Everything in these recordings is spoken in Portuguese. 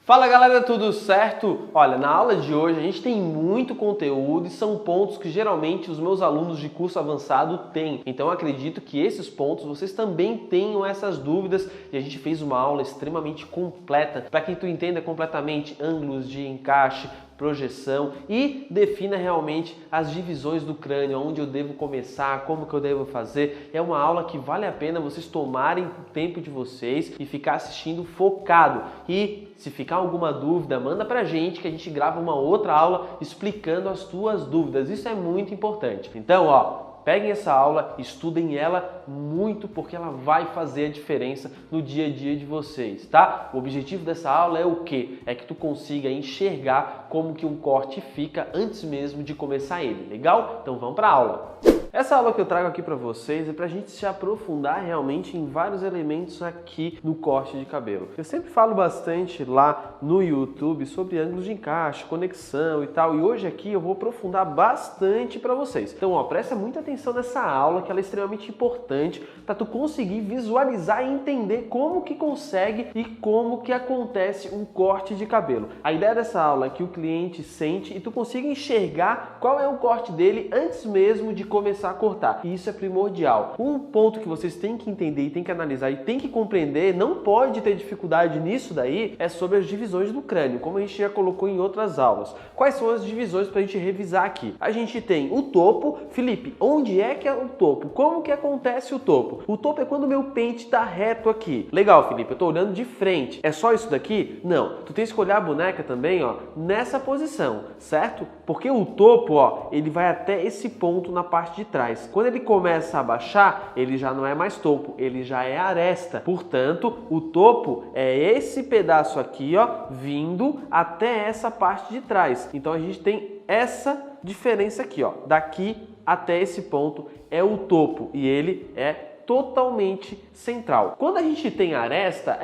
Fala galera, tudo certo? Olha, na aula de hoje a gente tem muito conteúdo e são pontos que geralmente os meus alunos de curso avançado têm. Então eu acredito que esses pontos vocês também tenham essas dúvidas e a gente fez uma aula extremamente completa para que tu entenda completamente ângulos de encaixe, projeção e defina realmente as divisões do crânio, onde eu devo começar, como que eu devo fazer. É uma aula que vale a pena vocês tomarem o tempo de vocês e ficar assistindo focado. E se ficar alguma dúvida, manda pra gente que a gente grava uma outra aula explicando as tuas dúvidas. Isso é muito importante. Então, peguem essa aula, estudem ela muito porque ela vai fazer a diferença no dia a dia de vocês, tá? O objetivo dessa aula é o quê? É que tu consiga enxergar como que um corte fica antes mesmo de começar ele, legal? Então vamos para a aula. Essa aula que eu trago aqui para vocês é para a gente se aprofundar realmente em vários elementos aqui no corte de cabelo. Eu sempre falo bastante lá no YouTube sobre ângulos de encaixe, conexão e tal, e hoje aqui eu vou aprofundar bastante para vocês. Então, presta muita atenção nessa aula que ela é extremamente importante para tu conseguir visualizar e entender como que consegue e como que acontece um corte de cabelo. A ideia dessa aula é que o cliente sente e tu consiga enxergar qual é o corte dele antes mesmo de começar a cortar. E isso é primordial. Um ponto que vocês têm que entender e têm que analisar e têm que compreender, não pode ter dificuldade nisso daí, é sobre as divisões do crânio, como a gente já colocou em outras aulas. Quais são as divisões para a gente revisar aqui? A gente tem o topo. Felipe, onde é que é o topo? Como que acontece o topo? O topo é quando o meu pente está reto aqui. Legal, Felipe, eu estou olhando de frente. É só isso daqui? Não. Tu tens que olhar a boneca também, nessa posição, certo? Porque o topo, ele vai até esse ponto na parte de trás. Quando ele começa a baixar, ele já não é mais topo, ele já é aresta. Portanto, o topo é esse pedaço aqui, vindo até essa parte de trás. Então a gente tem essa diferença aqui, daqui até esse ponto é o topo e ele é totalmente central. Quando a gente tem aresta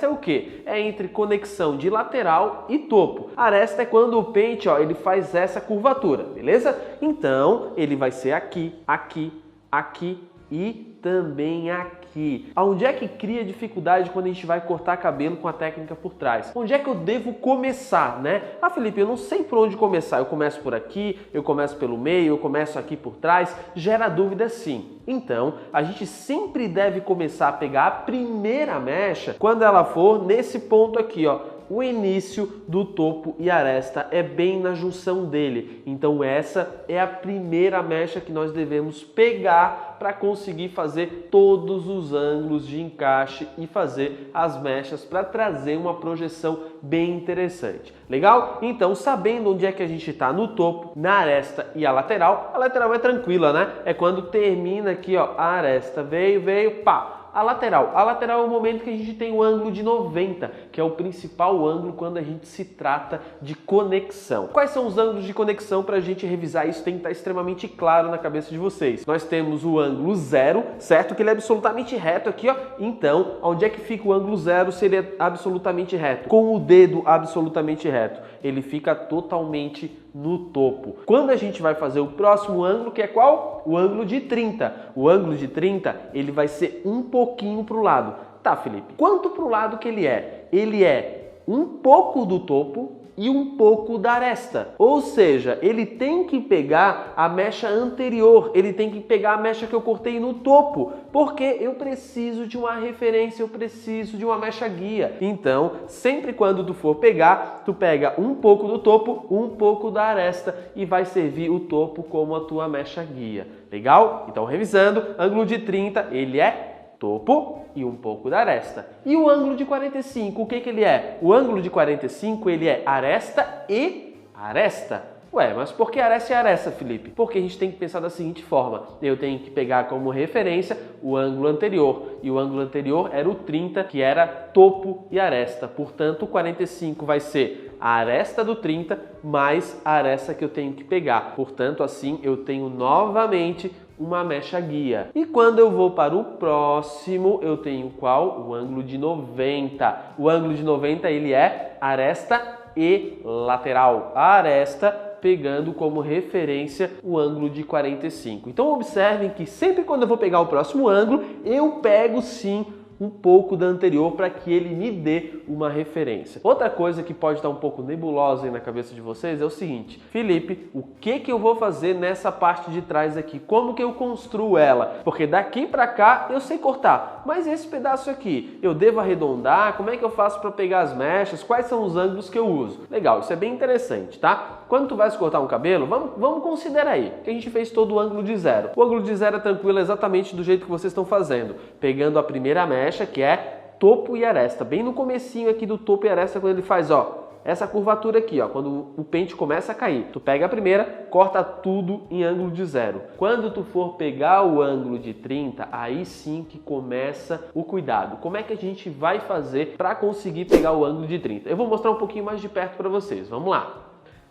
é o quê? É entre conexão de lateral e topo. Aresta é quando o pente, ele faz essa curvatura, beleza? Então, ele vai ser aqui, aqui, aqui e também aqui. Onde é que cria dificuldade quando a gente vai cortar cabelo com a técnica por trás? Onde é que eu devo começar, né? Felipe, eu não sei por onde começar. Eu começo por aqui, eu começo pelo meio, eu começo aqui por trás. Gera dúvida sim. Então, a gente sempre deve começar a pegar a primeira mecha quando ela for nesse ponto aqui, O início do topo e aresta é bem na junção dele. Então essa é a primeira mecha que nós devemos pegar para conseguir fazer todos os ângulos de encaixe e fazer as mechas para trazer uma projeção bem interessante. Legal? Então, sabendo onde é que a gente está no topo, na aresta e a lateral é tranquila, né? É quando termina aqui, a aresta veio, pá! A lateral é o momento que a gente tem o ângulo de 90, que é o principal ângulo quando a gente se trata de conexão. Quais são os ângulos de conexão para a gente revisar? Isso tem que estar extremamente claro na cabeça de vocês. Nós temos o ângulo 0, certo? Que ele é absolutamente reto aqui, Então, onde é que fica o ângulo 0 se ele é absolutamente reto? Com o dedo absolutamente reto. Ele fica totalmente no topo. Quando a gente vai fazer o próximo ângulo, que é qual? O ângulo de 30. O ângulo de 30, ele vai ser um pouquinho para o lado. Tá, Felipe, quanto para o lado que ele é? Ele é um pouco do topo e um pouco da aresta. Ou seja, ele tem que pegar a mecha anterior, ele tem que pegar a mecha que eu cortei no topo, porque eu preciso de uma referência, eu preciso de uma mecha guia. Então, sempre quando tu for pegar, tu pega um pouco do topo, um pouco da aresta e vai servir o topo como a tua mecha guia. Legal? Então, revisando, ângulo de 30, ele é topo e um pouco da aresta. E o ângulo de 45, o que ele é? O ângulo de 45, ele é aresta e aresta. Ué, mas por que aresta e aresta, Felipe? Porque a gente tem que pensar da seguinte forma. Eu tenho que pegar como referência o ângulo anterior. E o ângulo anterior era o 30, que era topo e aresta. Portanto, o 45 vai ser a aresta do 30 mais a aresta que eu tenho que pegar. Portanto, assim, eu tenho novamente uma mecha guia. E quando eu vou para o próximo, eu tenho qual? O ângulo de 90. O ângulo de 90, ele é aresta e lateral. A aresta pegando como referência o ângulo de 45. Então observem que sempre quando eu vou pegar o próximo ângulo, eu pego sim um pouco da anterior para que ele me dê uma referência. Outra coisa que pode estar um pouco nebulosa aí na cabeça de vocês é o seguinte: Felipe, o que eu vou fazer nessa parte de trás aqui? Como que eu construo ela? Porque daqui para cá eu sei cortar, mas esse pedaço aqui eu devo arredondar? Como é que eu faço para pegar as mechas? Quais são os ângulos que eu uso? Legal, isso é bem interessante, tá? Quando tu vais cortar um cabelo, vamos considerar aí que a gente fez todo o ângulo de zero. O ângulo de zero é tranquilo, exatamente do jeito que vocês estão fazendo, pegando a primeira mecha, que é topo e aresta, bem no comecinho aqui do topo e aresta, quando ele faz, ó, essa curvatura aqui, ó, quando o pente começa a cair. Tu pega a primeira, corta tudo em ângulo de zero. Quando tu for pegar o ângulo de 30, aí sim que começa o cuidado. Como é que a gente vai fazer para conseguir pegar o ângulo de 30? Eu vou mostrar um pouquinho mais de perto para vocês. Vamos lá.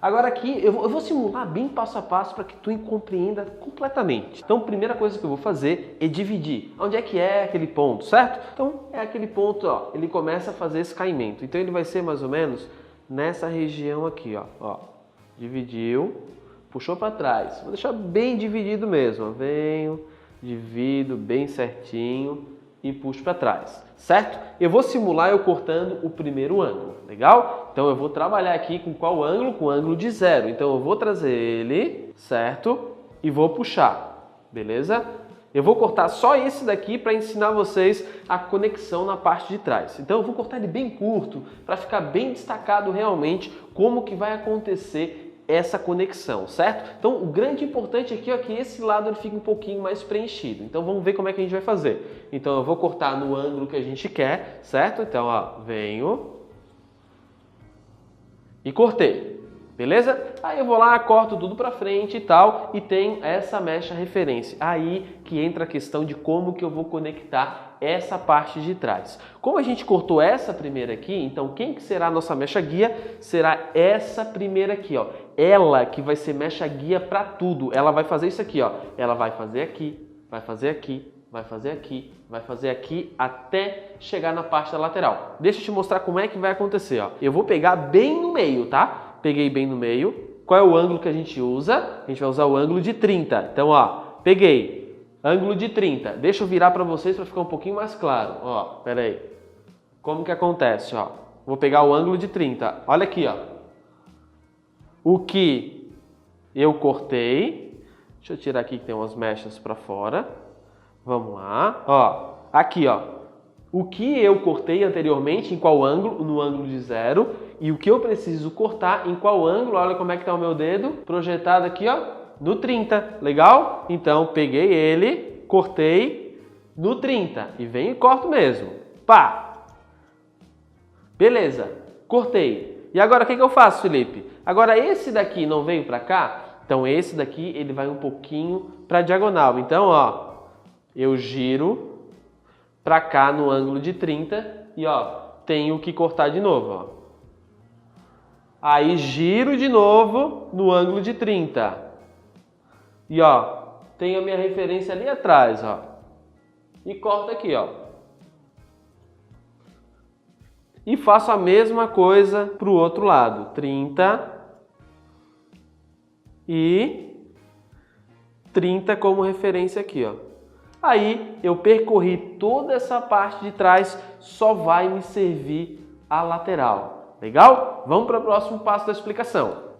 Agora aqui eu vou simular bem passo a passo para que tu compreenda completamente. Então, a primeira coisa que eu vou fazer é dividir. Onde é que é aquele ponto, certo? Então, é aquele ponto, ó, ele começa a fazer esse caimento. Então, ele vai ser mais ou menos nessa região aqui, ó. Dividiu, puxou para trás. Vou deixar bem dividido mesmo, ó. Venho, divido bem certinho e puxo para trás, certo? Eu vou simular eu cortando o primeiro ângulo, legal? Então eu vou trabalhar aqui com qual ângulo? Com o ângulo de zero. Então eu vou trazer ele, certo? E vou puxar, beleza? Eu vou cortar só esse daqui para ensinar vocês a conexão na parte de trás. Então eu vou cortar ele bem curto para ficar bem destacado realmente como que vai acontecer essa conexão, certo? Então o grande importante aqui é que esse lado ele fique um pouquinho mais preenchido. Então vamos ver como é que a gente vai fazer. Então eu vou cortar no ângulo que a gente quer, certo? Então, ó, venho e cortei. Beleza? Aí eu vou lá, corto tudo pra frente e tal, e tenho essa mecha referência. Aí que entra a questão de como que eu vou conectar essa parte de trás. Como a gente cortou essa primeira aqui, então quem que será a nossa mecha guia? Será essa primeira aqui, ó. Ela que vai ser mecha guia para tudo. Ela vai fazer isso aqui, ó. Ela vai fazer aqui, vai fazer aqui, vai fazer aqui, vai fazer aqui, até chegar na parte da lateral. Deixa eu te mostrar como é que vai acontecer, ó. Eu vou pegar bem no meio, tá? Peguei bem no meio. Qual é o ângulo que a gente usa? A gente vai usar o ângulo de 30. Então, ó, peguei ângulo de 30. Deixa eu virar para vocês para ficar um pouquinho mais claro. Ó, pera aí. Como que acontece, ó? Vou pegar o ângulo de 30. Olha aqui, ó. O que eu cortei. Deixa eu tirar aqui que tem umas mechas para fora. Vamos lá. Ó, aqui, ó. O que eu cortei anteriormente, em qual ângulo? No ângulo de zero. E o que eu preciso cortar, em qual ângulo? Olha como é que está o meu dedo. Projetado aqui, ó, no 30. Legal? Então, peguei ele, cortei no 30. E venho e corto mesmo. Pá! Beleza. Cortei. E agora, o que eu faço, Felipe? Agora, esse daqui não veio para cá? Então, esse daqui, ele vai um pouquinho para a diagonal. Então, ó, eu giro para cá no ângulo de 30 e, ó, tenho que cortar de novo, ó. Aí giro de novo no ângulo de 30. E, ó, tenho a minha referência ali atrás, ó. E corto aqui, ó. E faço a mesma coisa para o outro lado. 30 e 30 como referência aqui, ó. Aí eu percorri toda essa parte de trás, só vai me servir a lateral. Legal? Vamos para o próximo passo da explicação.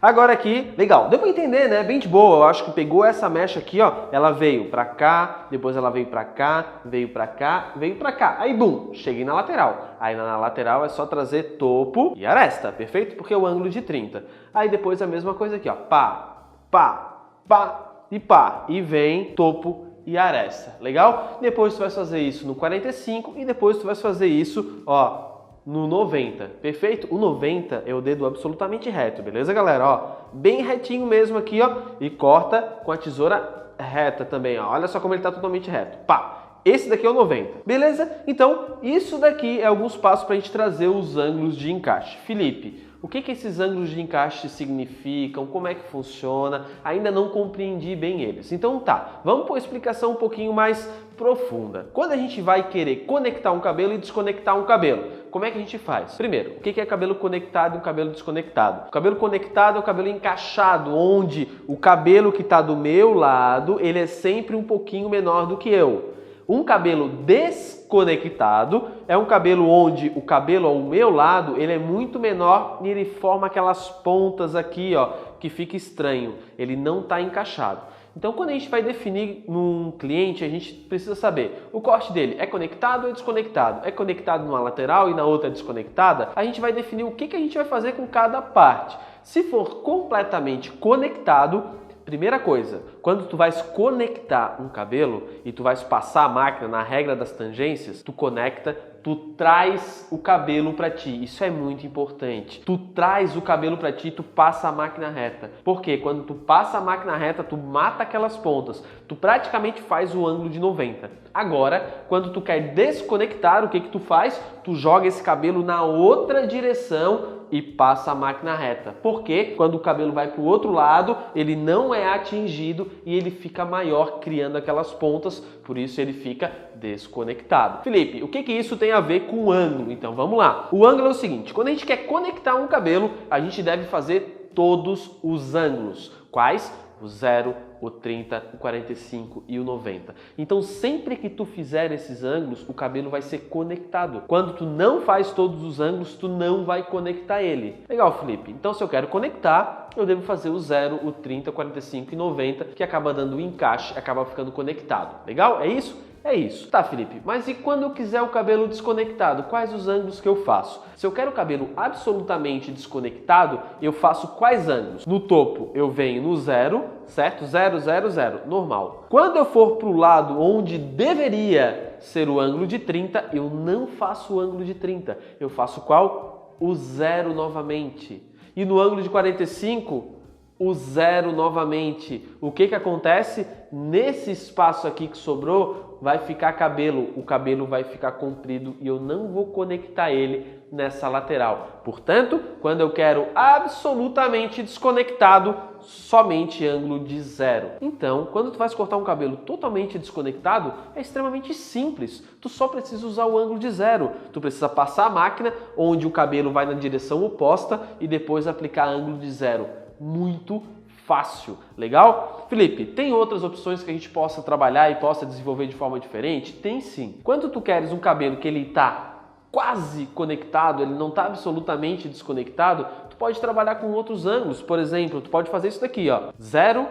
Agora aqui, legal, deu para entender, né? Bem de boa, eu acho que pegou essa mecha aqui, ó, ela veio para cá, depois ela veio para cá, veio para cá, veio para cá. Aí, bum, cheguei na lateral. Aí na lateral é só trazer topo e aresta, perfeito? Porque é o ângulo de 30. Aí depois a mesma coisa aqui, ó, pá, pá, pá e pá. E vem topo e aresta, legal? Depois tu vai fazer isso no 45 e depois tu vai fazer isso, ó, no 90, perfeito? O 90 é o dedo absolutamente reto, beleza, galera? Ó, bem retinho mesmo aqui, ó, e corta com a tesoura reta também, ó. Olha só como ele tá totalmente reto. Pá! Esse daqui é o 90, beleza? Então, isso daqui é alguns passos para a gente trazer os ângulos de encaixe. Felipe, o que esses ângulos de encaixe significam? Como é que funciona? Ainda não compreendi bem eles. Então tá, vamos para uma explicação um pouquinho mais profunda. Quando a gente vai querer conectar um cabelo e desconectar um cabelo, como é que a gente faz? Primeiro, o que é cabelo conectado e um cabelo desconectado? O cabelo conectado é o cabelo encaixado, onde o cabelo que está do meu lado, ele é sempre um pouquinho menor do que eu. Um cabelo desconectado é um cabelo onde o cabelo ao meu lado ele é muito menor e ele forma aquelas pontas aqui, ó, que fica estranho. Ele não está encaixado. Então, quando a gente vai definir num cliente, a gente precisa saber o corte dele é conectado ou desconectado? É conectado numa lateral e na outra desconectada? A gente vai definir o que a gente vai fazer com cada parte. Se for completamente conectado, primeira coisa, quando tu vais conectar um cabelo e tu vais passar a máquina na regra das tangências, tu conecta, tu traz o cabelo para ti. Isso é muito importante. Tu traz o cabelo para ti, tu passa a máquina reta. Porque quando tu passa a máquina reta, tu mata aquelas pontas. Tu praticamente faz o ângulo de 90. Agora, quando tu quer desconectar, o que tu faz? Tu joga esse cabelo na outra direção e passa a máquina reta. Porque quando o cabelo vai para o outro lado, ele não é atingido e ele fica maior, criando aquelas pontas, por isso ele fica desconectado. Felipe, o que isso tem a ver com o ângulo? Então vamos lá. O ângulo é o seguinte, quando a gente quer conectar um cabelo, a gente deve fazer todos os ângulos. Quais? O 0, o 30, o 45 e o 90. Então sempre que tu fizer esses ângulos, o cabelo vai ser conectado. Quando tu não faz todos os ângulos, tu não vai conectar ele. Legal, Felipe. Então se eu quero conectar, eu devo fazer o 0, o 30, 45 e 90, que acaba dando o encaixe, acaba ficando conectado. Legal? É isso? É isso. Tá, Felipe, mas e quando eu quiser o cabelo desconectado? Quais os ângulos que eu faço? Se eu quero o cabelo absolutamente desconectado, eu faço quais ângulos? No topo eu venho no 0, certo? 0, 0, 0, normal. Quando eu for para o lado onde deveria ser o ângulo de 30, eu não faço o ângulo de 30. Eu faço qual? O 0 novamente. E no ângulo de 45, o 0 novamente. O que acontece? Nesse espaço aqui que sobrou, vai ficar cabelo. O cabelo vai ficar comprido e eu não vou conectar ele nessa lateral. Portanto, quando eu quero absolutamente desconectado, somente ângulo de 0. Então, quando tu vais cortar um cabelo totalmente desconectado, é extremamente simples. Tu só precisa usar o ângulo de 0. Tu precisa passar a máquina onde o cabelo vai na direção oposta e depois aplicar ângulo de 0. Muito fácil, legal? Felipe, tem outras opções que a gente possa trabalhar e possa desenvolver de forma diferente? Tem sim. Quando tu queres um cabelo que ele está quase conectado, ele não está absolutamente desconectado, tu pode trabalhar com outros ângulos. Por exemplo, tu pode fazer isso daqui, ó, 0,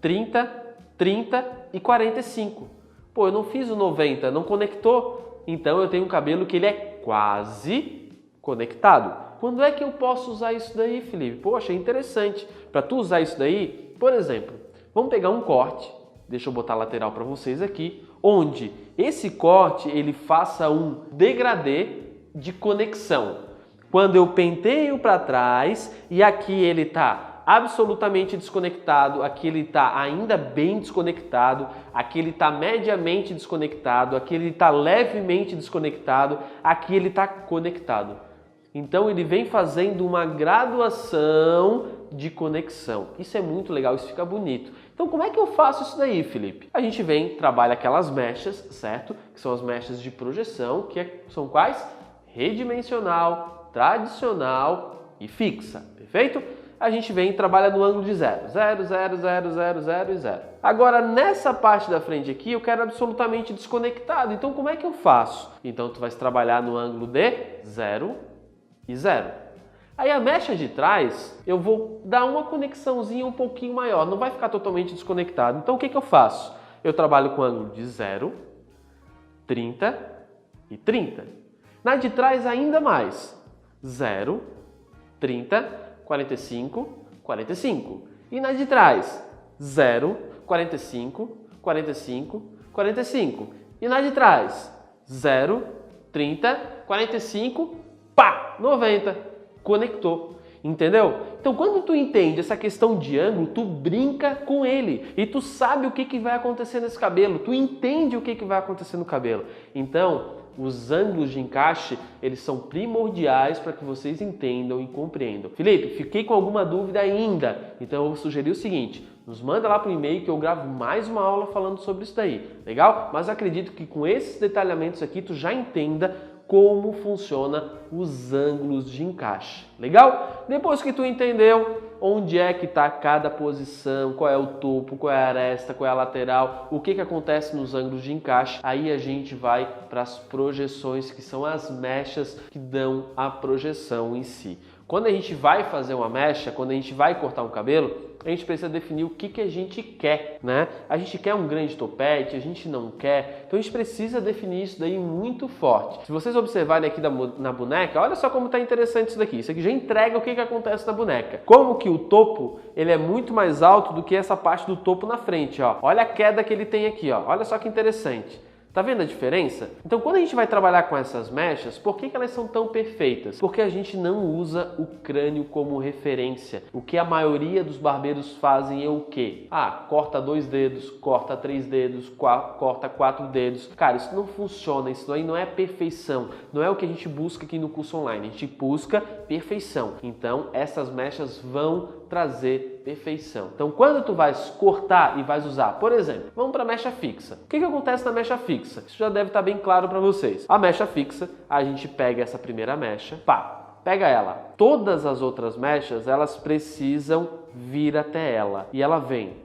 30, 30 e 45. Pô, eu não fiz o 90, não conectou, então eu tenho um cabelo que ele é quase conectado. Quando é que eu posso usar isso daí, Felipe? Poxa, é interessante. Para tu usar isso daí, por exemplo, vamos pegar um corte, deixa eu botar a lateral para vocês aqui, onde esse corte ele faça um degradê de conexão. Quando eu penteio para trás e aqui ele está absolutamente desconectado, aqui ele está ainda bem desconectado, aqui ele está mediamente desconectado, aqui ele está levemente desconectado, aqui ele está conectado. Então ele vem fazendo uma graduação de conexão. Isso é muito legal, isso fica bonito. Então como é que eu faço isso daí, Felipe? A gente vem, trabalha aquelas mechas, certo? Que são as mechas de projeção, são quais? Redimensional, tradicional e fixa, perfeito? A gente vem e trabalha no ângulo de 0. 0, 0, 0, 0, 0 e 0. Agora, nessa parte da frente aqui, eu quero absolutamente desconectado. Então como é que eu faço? Então tu vai trabalhar no ângulo de 0 e 0. Aí a mecha de trás, eu vou dar uma conexãozinha um pouquinho maior, não vai ficar totalmente desconectado. Então o que eu faço? Eu trabalho com ângulo de 0, 30 e 30. Na de trás ainda mais. 0, 30, 45, 45. E na de trás? 0, 45, 45, 45. E na de trás? 0, 30, 45, pá, 90, conectou, entendeu? Então quando tu entende essa questão de ângulo, tu brinca com ele e tu sabe o que vai acontecer nesse cabelo, tu entende o que vai acontecer no cabelo. Então os ângulos de encaixe, eles são primordiais para que vocês entendam e compreendam. Felipe, fiquei com alguma dúvida ainda, então eu vou sugerir o seguinte, nos manda lá para o e-mail que eu gravo mais uma aula falando sobre isso daí, legal? Mas acredito que com esses detalhamentos aqui tu já entenda como funciona os ângulos de encaixe. Legal? Depois que tu entendeu onde é que está cada posição, qual é o topo, qual é a aresta, qual é a lateral, o que acontece nos ângulos de encaixe, aí a gente vai para as projeções, que são as mechas que dão a projeção em si. Quando a gente vai fazer uma mecha, quando a gente vai cortar um cabelo, a gente precisa definir o que a gente quer, né? A gente quer um grande topete, a gente não quer. Então a gente precisa definir isso daí muito forte. Se vocês observarem aqui na boneca, olha só como está interessante isso daqui. Isso aqui já entrega o que acontece na boneca. Como que o topo, ele é muito mais alto do que essa parte do topo na frente, ó. Olha a queda que ele tem aqui, ó. Olha só que interessante. Tá vendo a diferença? Então, quando a gente vai trabalhar com essas mechas, por que elas são tão perfeitas? Porque a gente não usa o crânio como referência. O que a maioria dos barbeiros fazem é o quê? Ah, corta 2 dedos, corta 3 dedos, corta 4 dedos. Cara, isso não funciona, isso aí não é perfeição. Não é o que a gente busca aqui no curso online. A gente busca perfeição. Então, essas mechas vão trazer perfeição. Então, quando tu vais cortar e vais usar, por exemplo, vamos para a mecha fixa. O que acontece na mecha fixa? Isso já deve estar bem claro para vocês. A mecha fixa, a gente pega essa primeira mecha, pá, pega ela. Todas as outras mechas, elas precisam vir até ela. E ela vem.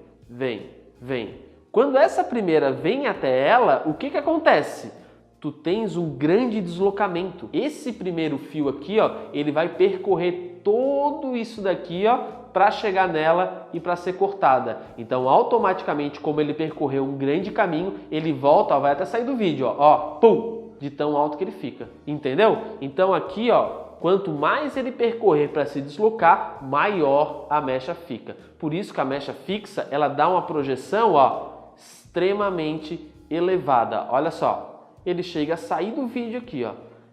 Quando essa primeira vem até ela, o que acontece? Tu tens um grande deslocamento. Esse primeiro fio aqui, ó, ele vai percorrer todo isso daqui, ó, para chegar nela e para ser cortada. Então, automaticamente, como ele percorreu um grande caminho, ele volta, ó, vai até sair do vídeo, ó, pum, de tão alto que ele fica. Entendeu? Então, aqui, ó, quanto mais ele percorrer para se deslocar, maior a mecha fica. Por isso que a mecha fixa, ela dá uma projeção, ó, extremamente elevada. Olha só, ele chega a sair do vídeo aqui, ó.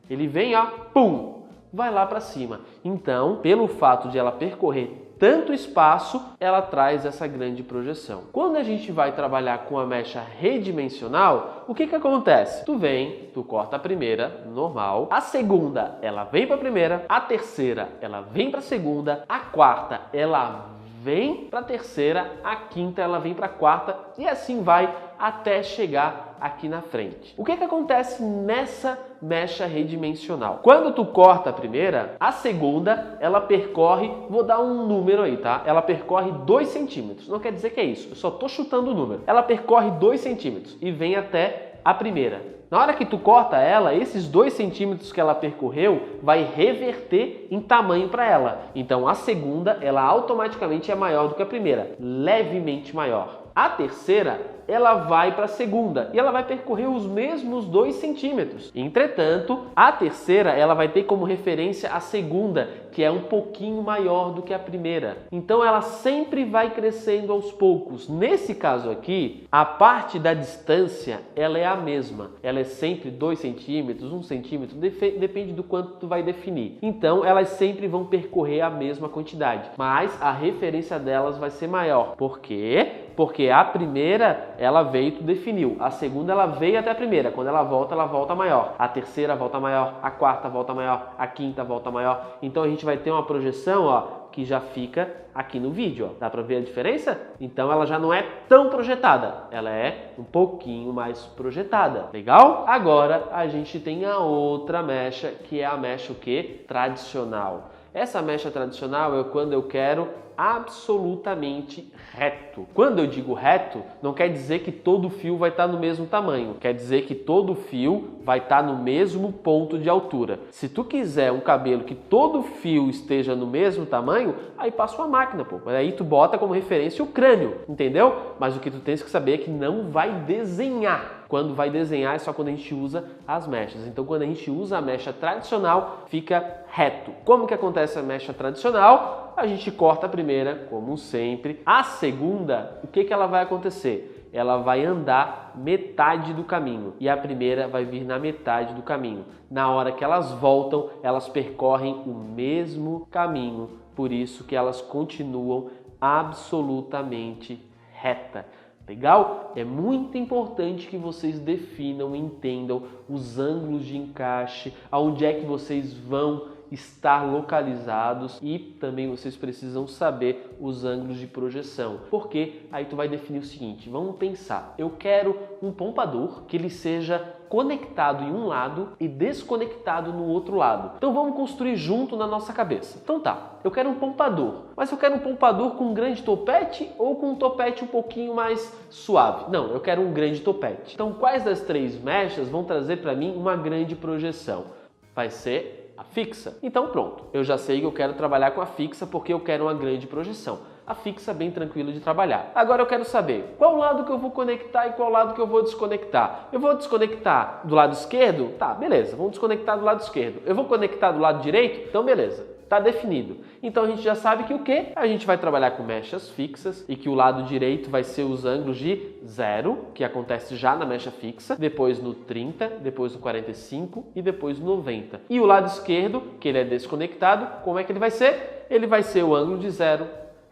Ele vem, ó, pum, vai lá para cima. Então, pelo fato de ela percorrer tanto espaço, ela traz essa grande projeção. Quando a gente vai trabalhar com a mecha redimensional, o que acontece? Tu vem, tu corta a primeira, normal. A segunda, ela vem para a primeira. A terceira, ela vem para a segunda. A quarta, ela vem para a terceira. A quinta, ela vem para a quarta. E assim vai até chegar aqui na frente. O que acontece nessa mecha redimensional? Quando tu corta a primeira, a segunda, ela percorre, vou dar um número aí, tá? Ela percorre 2 centímetros. Não quer dizer que é isso, eu só tô chutando o número. Ela percorre 2 centímetros e vem até a primeira. Na hora que tu corta ela, esses 2 centímetros que ela percorreu vai reverter em tamanho para ela. Então a segunda, ela automaticamente é maior do que a primeira, levemente maior. A terceira, ela vai para a segunda e ela vai percorrer os mesmos 2 centímetros. Entretanto, a terceira, ela vai ter como referência a segunda, que é um pouquinho maior do que a primeira. Então ela sempre vai crescendo aos poucos. Nesse caso aqui, a parte da distância, ela é a mesma. Ela é sempre 2 centímetros, 1 centímetro, depende do quanto tu vai definir. Então elas sempre vão percorrer a mesma quantidade, mas a referência delas vai ser maior. Por quê? Porque a primeira, ela veio e tu definiu. A segunda, ela veio até a primeira. Quando ela volta maior. A terceira volta maior. A quarta volta maior. A quinta volta maior. Então a gente vai ter uma projeção, ó, que já fica aqui no vídeo, ó. Dá pra ver a diferença? Então ela já não é tão projetada. Ela é um pouquinho mais projetada. Legal? Agora a gente tem a outra mecha, que é a mecha o quê? Tradicional. Essa mecha tradicional é quando eu quero absolutamente reto. Quando eu digo reto, não quer dizer que todo fio vai estar no mesmo tamanho. Quer dizer que todo fio vai estar no mesmo ponto de altura. Se tu quiser um cabelo que todo fio esteja no mesmo tamanho, aí passa uma máquina, pô. Aí tu bota como referência o crânio, entendeu? Mas o que tu tens que saber é que não vai desenhar. Quando vai desenhar é só quando a gente usa as mechas. Então, quando a gente usa a mecha tradicional, fica reto. Como que acontece a mecha tradicional? A gente corta a primeira, como sempre. A segunda, o que ela vai acontecer? Ela vai andar metade do caminho e a primeira vai vir na metade do caminho. Na hora que elas voltam, elas percorrem o mesmo caminho, por isso que elas continuam absolutamente reta. Legal? É muito importante que vocês definam e entendam os ângulos de encaixe, aonde é que vocês vão estar localizados e também vocês precisam saber os ângulos de projeção. Porque aí tu vai definir o seguinte, vamos pensar, eu quero um pompador que ele seja conectado em um lado e desconectado no outro lado. Então vamos construir junto na nossa cabeça. Então tá, eu quero um pompador, mas eu quero um pompador com um grande topete ou com um topete um pouquinho mais suave? Não, eu quero um grande topete. Então quais das três mechas vão trazer para mim uma grande projeção? Vai ser a fixa. Então pronto, eu já sei que eu quero trabalhar com a fixa porque eu quero uma grande projeção. A fixa é bem tranquilo de trabalhar. Agora eu quero saber qual lado que eu vou conectar e qual lado que eu vou desconectar. Eu vou desconectar do lado esquerdo? Tá, beleza, vamos desconectar do lado esquerdo. Eu vou conectar do lado direito? Então beleza, tá definido. Então a gente já sabe que o quê? A gente vai trabalhar com mechas fixas e que o lado direito vai ser os ângulos de 0, que acontece já na mecha fixa, depois no 30, depois no 45 e depois no 90. E o lado esquerdo, que ele é desconectado, como é que ele vai ser? Ele vai ser o ângulo de 0,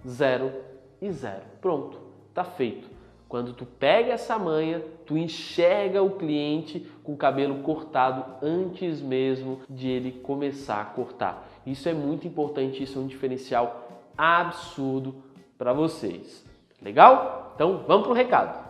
0 e 0. Pronto, tá feito. Quando tu pega essa manha, tu enxerga o cliente com o cabelo cortado antes mesmo de ele começar a cortar. Isso é muito importante, isso é um diferencial absurdo para vocês. Legal? Então vamos pro recado.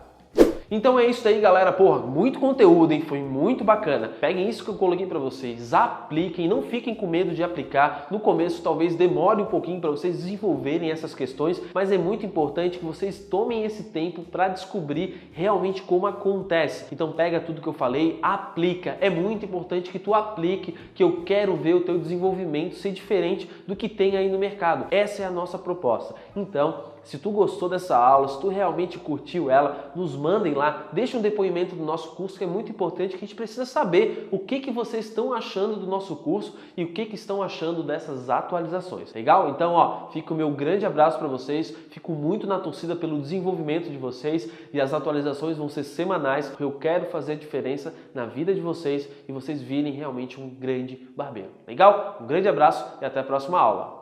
Então é isso aí, galera. Porra, muito conteúdo, hein? Foi muito bacana. Peguem isso que eu coloquei para vocês, apliquem, não fiquem com medo de aplicar. No começo talvez demore um pouquinho para vocês desenvolverem essas questões, mas é muito importante que vocês tomem esse tempo para descobrir realmente como acontece. Então pega tudo que eu falei, aplica. É muito importante que tu aplique, que eu quero ver o teu desenvolvimento ser diferente do que tem aí no mercado. Essa é a nossa proposta. Então, se tu gostou dessa aula, se tu realmente curtiu ela, nos mandem lá, deixa um depoimento do nosso curso, que é muito importante, que a gente precisa saber o que vocês estão achando do nosso curso e o que estão achando dessas atualizações. Legal? Então, ó, fica o meu grande abraço para vocês, fico muito na torcida pelo desenvolvimento de vocês e as atualizações vão ser semanais, porque eu quero fazer a diferença na vida de vocês e vocês virem realmente um grande barbeiro. Legal? Um grande abraço e até a próxima aula.